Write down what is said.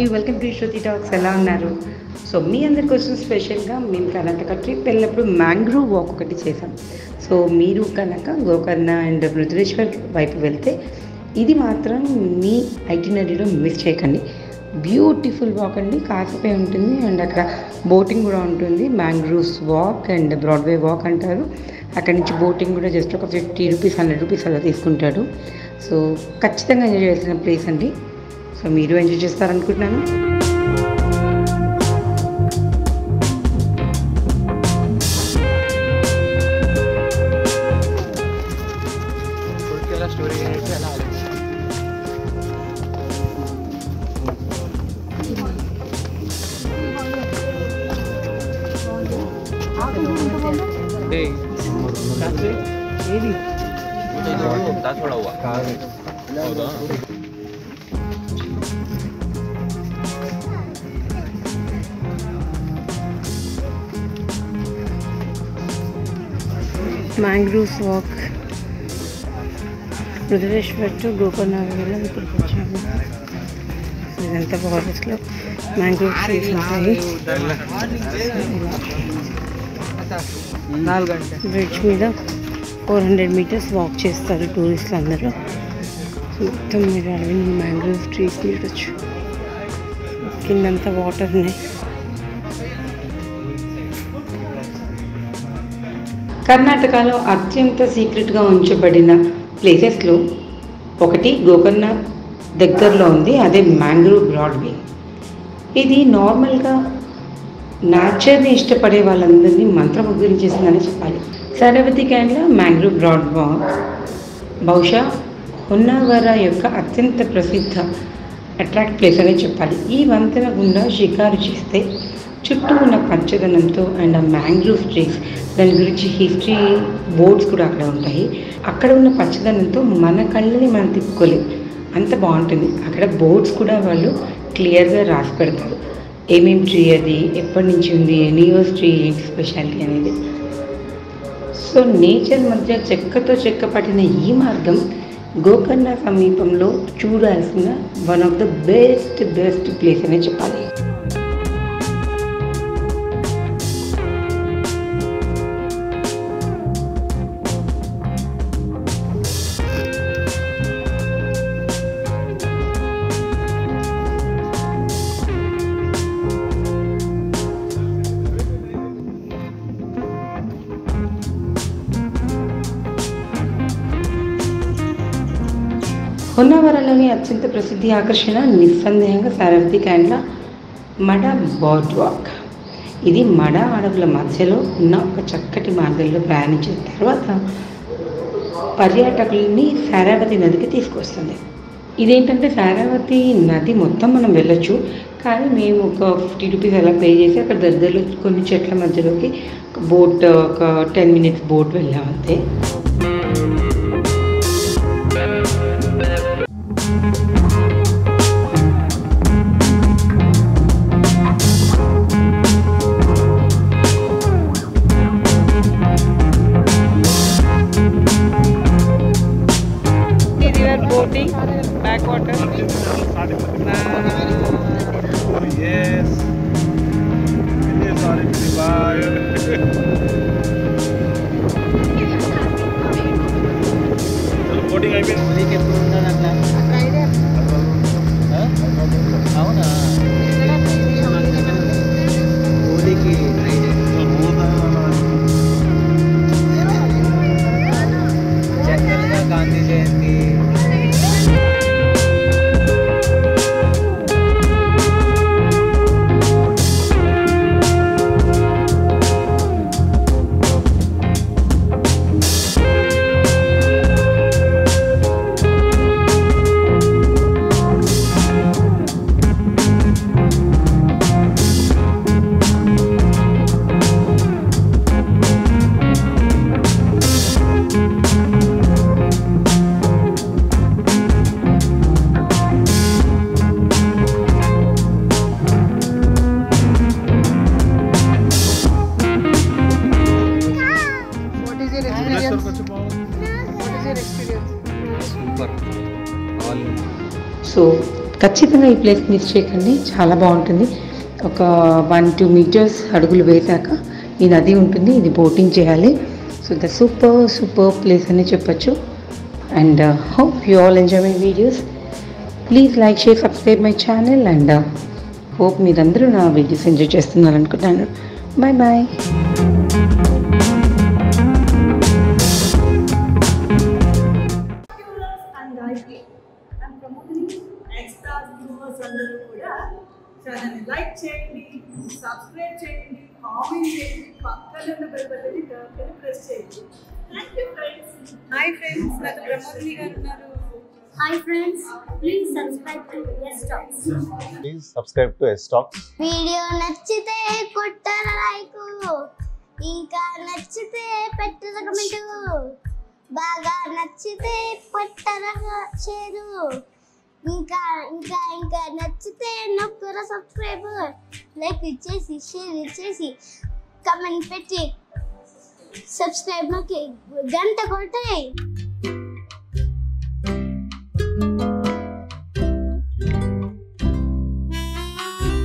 అండి, welcome to Shruti talks. ఎలా ఉన్నారు? సో మీ అందరి కోసం స్పెషల్గా మేము కర్ణాటక ట్రిప్ వెళ్ళినప్పుడు మ్యాంగ్రూవ్ వాక్ ఒకటి చేసాం. సో మీరు కనుక గోకర్ణ అండ్ మృదురేశ్వర్ వైపు వెళ్తే ఇది మాత్రం మీ ఐటినరీలో మిస్ చేయకండి. బ్యూటిఫుల్ వాక్ అండి, కాసిపోయి ఉంటుంది అండ్ అక్కడ బోటింగ్ కూడా ఉంటుంది. Mangroves walk and Broadway walk అంటారు. అక్కడి నుంచి బోటింగ్ కూడా జస్ట్ ఒక 50 రూపీస్ 100 రూపీస్ అలా తీసుకుంటాడు. సో ఖచ్చితంగా ఎంజాయ్ చేసిన ప్లేస్ అండి. సో మీరు ఎంజాయ్ చేస్తారనుకుంటున్నాను. Mangroves walk Murudeshwar to Gokarna వెళ్ళి ఇక్కడికి వచ్చాము. ఇదంతా ఫారెస్ట్లో మ్యాంగ్రూవ్ ట్రీస్ ఉంటాయి. బ్రిడ్జ్ మీద 400 మీటర్స్ వాక్ చేస్తారు టూరిస్టులు అందరూ. మొత్తం మీరు అడవిని మ్యాంగ్రూవ్ ట్రీస్ చూడొచ్చు. కిందంతా వాటర్ ఉన్నాయి. కర్ణాటకలో అత్యంత సీక్రెట్గా ఉంచబడిన ప్లేసెస్లో ఒకటి గోకర్ణ దగ్గరలో ఉంది, అదే మ్యాంగ్రూవ్ బ్రాడ్వే. ఇది నార్మల్గా నేచర్ని ఇష్టపడే వాళ్ళందరినీ మంత్రముగ్ధరించేసిందని చెప్పాలి. శరావతి క్యాండ్లో మ్యాంగ్రూవ్ బ్రాడ్ వాక్ బహుశా హొన్నావర యొక్క అత్యంత ప్రసిద్ధ అట్రాక్ట్ ప్లేస్ అనే చెప్పాలి. ఈ వంతెన గుండా షికారు చేస్తే చుట్టూ ఉన్న పచ్చదనంతో అండ్ ఆ మ్యాంగ్రూవ్ ట్రీస్, దాని గురించి హిస్టరీ బోర్డ్స్ కూడా అక్కడ ఉంటాయి. అక్కడ ఉన్న పచ్చదనంతో మన కళ్ళని మనం తిప్పుకోలేం, అంత బాగుంటుంది. అక్కడ బోర్డ్స్ కూడా వాళ్ళు క్లియర్గా రాసి పెడతారు ఏమేమి ట్రీ అది, ఎప్పటి నుంచి ఉంది, ఎన్ని ఇయర్స్ ట్రీ, ఏంటి స్పెషాలిటీ అనేది. సో నేచర్ మధ్య చెక్కతో చెక్క పట్టిన ఈ మార్గం గోకర్ణ సమీపంలో చూడాల్సిన one of the best place అనే చెప్పాలి. హొన్నావరలోని అత్యంత ప్రసిద్ధి ఆకర్షణ నిస్సందేహంగా శరావతి క్యాండ్ల మడ బోర్డ్ వాక్. ఇది మడ అడవుల మధ్యలో ఉన్న ఒక చక్కటి మార్గంలో ప్రయాణించిన తర్వాత పర్యాటకుల్ని శరావతి నదికి తీసుకొస్తుంది. ఇదేంటంటే శరావతి నది మొత్తం మనం వెళ్ళొచ్చు, కానీ మేము ఒక 50 రూపీస్ అలా పే చేసి అక్కడ దగ్గరలో కొన్ని చెట్ల మధ్యలోకి బోట్ ఒక 10 మినిట్స్ బోట్ వెళ్ళామంతే. Boating, backwater. Yes. Sorry, bye. चलो बोटिंग అయిపోయింది. నీకు ఎప్పుడు ఉండాలి అట్లా? అవునా? హోలీకి ఫ్రైడే. జనరల్గా గాంధీ జయంతి. సో ఖచ్చితంగా ఈ ప్లేస్ మిస్ చేయకండి, చాలా బాగుంటుంది. ఒక 1-2 మీటర్స్ అడుగులు వేసాక ఈ నది ఉంటుంది, ఇది బోటింగ్ చేయాలి. సో ద సూపర్ ప్లేస్ అని చెప్పచ్చు. And hope you all enjoy my videos. Please like, share, subscribe my channel. And hope మీరందరూ నా వీడియోస్ ఎంజాయ్ చేస్తున్నారు అనుకుంటున్నాను. Bye bye. లైక్ చేయండి, సబ్స్క్రైబ్ చేయండి, కామెంట్ చేయండి, పక్కన ఉన్న బెల్ బటన్ని ప్రెస్ చేయండి. Thank you friends. Hi friends, నాకు బ్రహ్మోత్రి గారు ఉన్నారు. Hi friends, please subscribe to S Talks. Please subscribe to S Talks. Video నచ్చితే కొట్టరా లైక్, ఇంకా నచ్చితే పెట్టరా కమెంట్, బాగా నచ్చితే కొట్టరా షేర్, ఇంకా నచ్చితే నొక్కరా సబ్స్క్రైబ్. లైక్ ఇచ్చేసి, షేర్ ఇచ్చేసి, కమెంట్ పెట్టి, సబ్స్క్రైబ్ నొక్కి గంట కొట్టాయి.